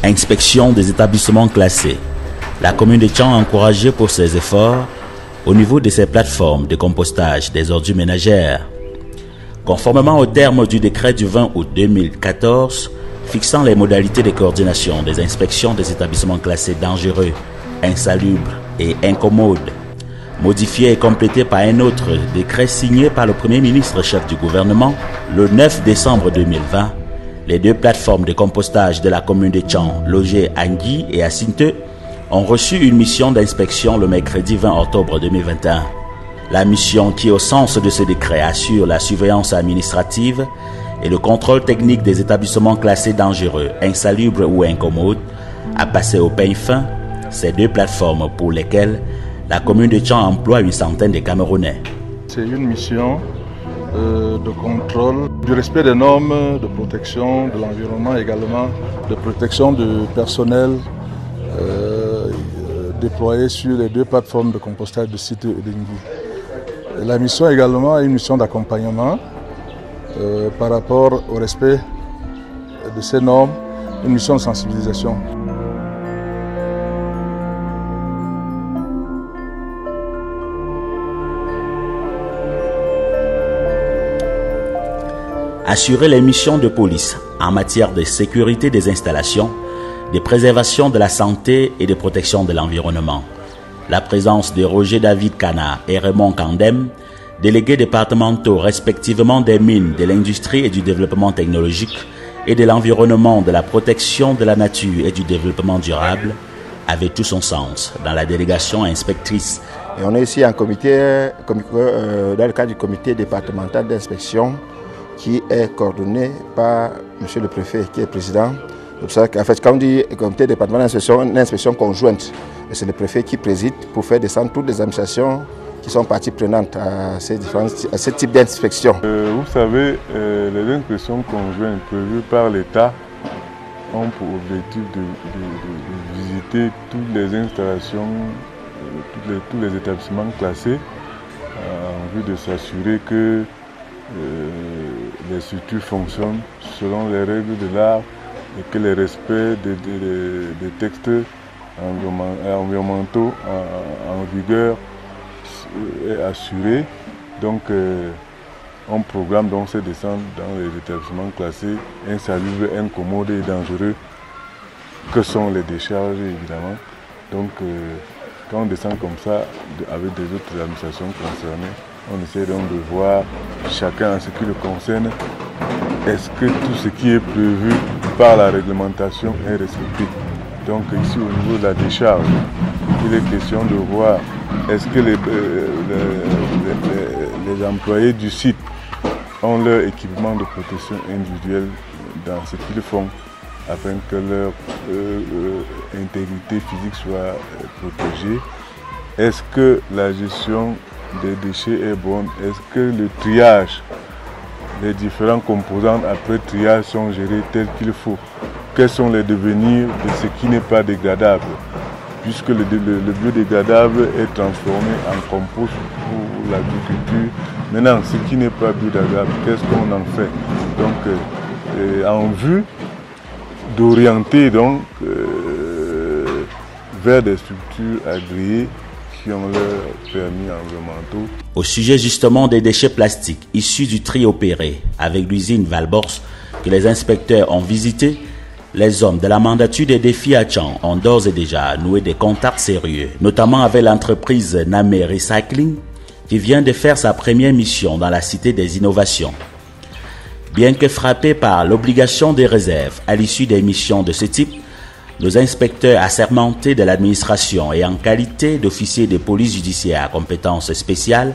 Inspection des établissements classés. La commune de Tchang est encouragée pour ses efforts au niveau de ses plateformes de compostage des ordures ménagères. Conformément aux termes du décret du 20 août 2014 fixant les modalités de coordination des inspections des établissements classés dangereux, insalubres et incommodes, modifié et complété par un autre décret signé par le Premier ministre chef du gouvernement le 9 décembre 2020, les deux plateformes de compostage de la commune de Tchang, logées à Ngui et à Sinte, ont reçu une mission d'inspection le mercredi 20 octobre 2021. La mission qui, au sens de ce décret, assure la surveillance administrative et le contrôle technique des établissements classés dangereux, insalubres ou incommodes, a passé au peigne fin ces deux plateformes pour lesquelles la commune de Tchang emploie une centaine de Camerounais. C'est une mission de contrôle du respect des normes de protection de l'environnement, également de protection du personnel déployé sur les deux plateformes de compostage de Site et de Ngui. La mission également est une mission d'accompagnement par rapport au respect de ces normes, une mission de sensibilisation. Assurer les missions de police en matière de sécurité des installations, de préservation de la santé et de protection de l'environnement. La présence de Roger David Kana et Raymond Kandem, délégués départementaux respectivement des mines, de l'industrie et du développement technologique et de l'environnement, de la protection de la nature et du développement durable, avait tout son sens dans la délégation inspectrice. Et on est ici en comité, dans le cadre du comité départemental d'inspection qui est coordonné par M. le préfet qui est président. En fait, quand on dit comité départemental d'inspection, une inspection conjointe, c'est le préfet qui préside pour faire descendre toutes les administrations qui sont parties prenantes à ce type d'inspection. Vous savez, les inspections conjointes prévues par l'État ont pour objectif de visiter toutes les installations, tous les établissements classés en vue de s'assurer que les structures fonctionnent selon les règles de l'art et que le respect des textes environnementaux en vigueur est assuré. Donc on programme donc ces descentes dans les établissements classés insalubres, incommodes et dangereux que sont les décharges évidemment. Donc quand on descend comme ça avec des autres administrations concernées, on essaie donc de voir chacun en ce qui le concerne, est-ce que tout ce qui est prévu par la réglementation est respecté. Donc ici au niveau de la décharge, il est question de voir est-ce que les employés du site ont leur équipement de protection individuelle dans ce qu'ils font afin que leur intégrité physique soit protégée. Est-ce que la gestion des déchets est bonne? Est-ce que le triage, les différents composants après triage sont gérés tel qu'il faut? Quels sont les devenirs de ce qui n'est pas dégradable? Puisque le biodégradable est transformé en compost pour l'agriculture. Maintenant, ce qui n'est pas biodégradable, qu'est-ce qu'on en fait? Donc, en vue d'orienter donc vers des structures agréées qui ont leurs permis environnementaux. Au sujet justement des déchets plastiques issus du tri opéré avec l'usine Valbors que les inspecteurs ont visité, les hommes de la mandature des défis à Tchang ont d'ores et déjà noué des contacts sérieux, notamment avec l'entreprise Namé Recycling qui vient de faire sa première mission dans la cité des innovations. Bien que frappés par l'obligation des réserves à l'issue des missions de ce type, nos inspecteurs assermentés de l'administration et en qualité d'officiers de police judiciaire à compétences spéciales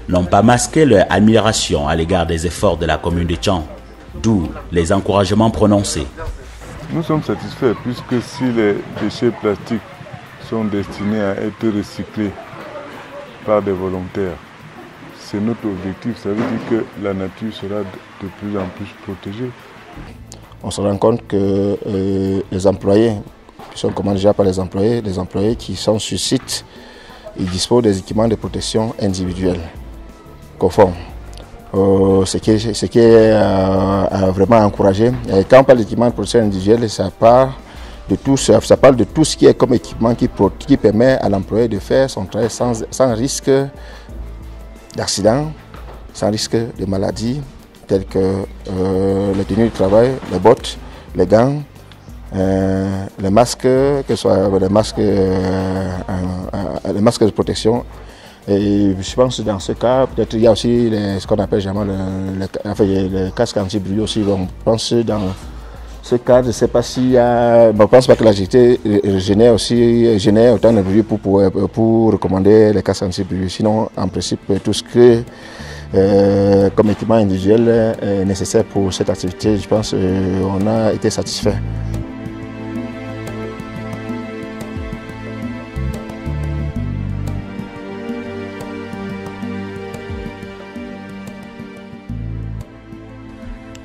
n'ont pas masqué leur admiration à l'égard des efforts de la commune de Tchang, d'où les encouragements prononcés. Nous sommes satisfaits puisque si les déchets plastiques sont destinés à être recyclés par des volontaires, c'est notre objectif. Ça veut dire que la nature sera de plus en plus protégée. On se rend compte que les employés, qui sont commandés déjà par les employés qui sont sur site, ils disposent des équipements de protection individuels conformes. Ce qui est vraiment encouragé. Et quand on parle d'équipements de protection individuelle, ça part de tout ça. Ça parle de tout ce qui est comme équipement qui permet à l'employé de faire son travail sans risque d'accident, sans risque de maladie, telles que les tenues de travail, les bottes, les gants, les masques, que ce soit les masques de protection. Et je pense que dans ce cas, peut-être il y a aussi ce qu'on appelle généralement le casque anti-bruit aussi. Donc, je pense que dans ce cas, je ne sais pas s'il y a. Je ne pense pas que la GT génère autant de bruit pour recommander les casques anti-bruit. Sinon, en principe, tout ce que comme équipement individuel est nécessaire pour cette activité, je pense qu'on a été satisfait.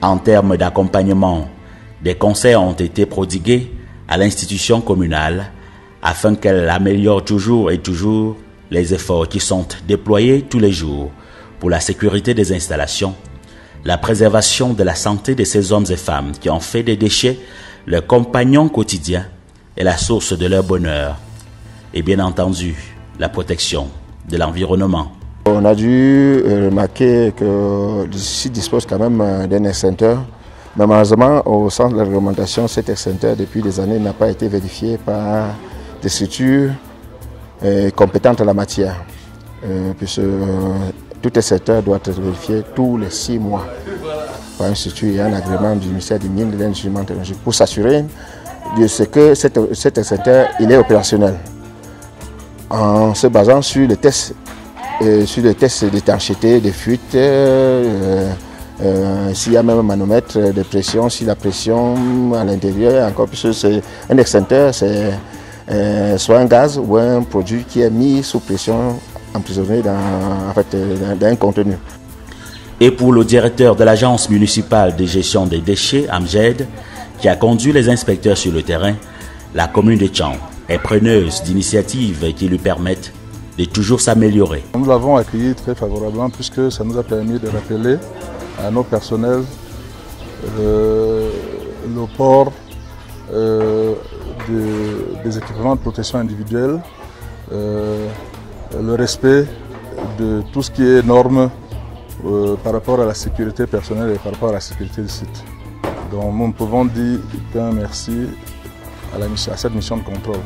En termes d'accompagnement, des conseils ont été prodigués à l'institution communale afin qu'elle améliore toujours les efforts qui sont déployés tous les jours pour la sécurité des installations, la préservation de la santé de ces hommes et femmes qui ont fait des déchets leur compagnon quotidien et la source de leur bonheur, et bien entendu la protection de l'environnement. On a dû remarquer que le site dispose quand même d'un extincteur. Mais malheureusement, au centre de la réglementation, cet extincteur, depuis des années, n'a pas été vérifié par des structures compétentes en la matière. Puisque tout extincteur doit être vérifié tous les 6 mois par une structure et un agrément du ministère des Mines et de l'Industrie technologique pour s'assurer de ce que cet extincteur il est opérationnel. En se basant sur les tests d'étanchéité, de fuite, s'il y a même un manomètre de pression, si la pression à l'intérieur, encore plus, c'est un extincteur, c'est soit un gaz ou un produit qui est mis sous pression, emprisonné dans un contenu. Et pour le directeur de l'Agence municipale de gestion des déchets, Amjed, qui a conduit les inspecteurs sur le terrain, la commune de Tchang est preneuse d'initiatives qui lui permettent de toujours s'améliorer. Nous l'avons accueilli très favorablement puisque ça nous a permis de rappeler à nos personnels le port des équipements de protection individuelle, le respect de tout ce qui est normes par rapport à la sécurité personnelle et par rapport à la sécurité du site. Donc nous pouvons dire qu'un merci à cette mission de contrôle.